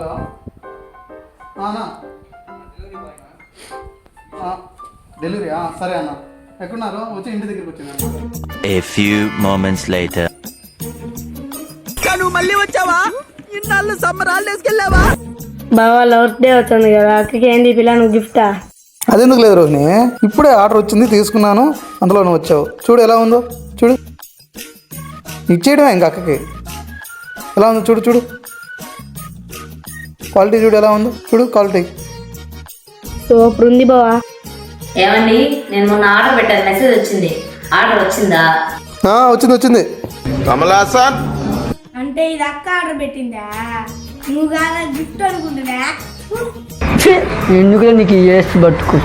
Hello అన్నా delivery సరే అన్న ఎక్కడున్నారు వచ్చి ఇంటి దగ్గరికి వచ్చిన A few moments later. నువ్వు మళ్ళీ వచ్చావా? ఇన్నాళ్ళు సమ్మర్ హాలిడేస్కి వెళ్ళావా? బావా లవర్స్ డే వచ్చింది కదా అక్కకి ఏంది పిల్ల నువ్వు గిఫ్టా? అదెందుకు లేదు రోహిణి, ఇప్పుడే ఆర్డర్ వచ్చింది తీసుకున్నాను, అందులో నువ్వు వచ్చావు. చూడు ఎలా ఉందో, చూడు ఇచ్చేయడమే ఇంకా అక్కకి. ఎలా ఉందో చూడు, చూడు క్వాలిటీ చూడు ఎలా ఉందో, చూడు క్వాలిటీ సూపర్ ఉంది బావా. ఏమండి నేను మొన్న ఆర్డర్ పెట్టాను, మెసేజ్ వచ్చింది, ఆర్డర్ వచ్చిందా? వచ్చింది వచ్చింది. కమలాసన్ అంటే ఇది అక్క ఆర్డర్ పెట్టిందా? నువ్వు కాదా గిఫ్ట్ అనుకుంటున్నా? ఎందుకు నీకు ఏసి పట్టుకో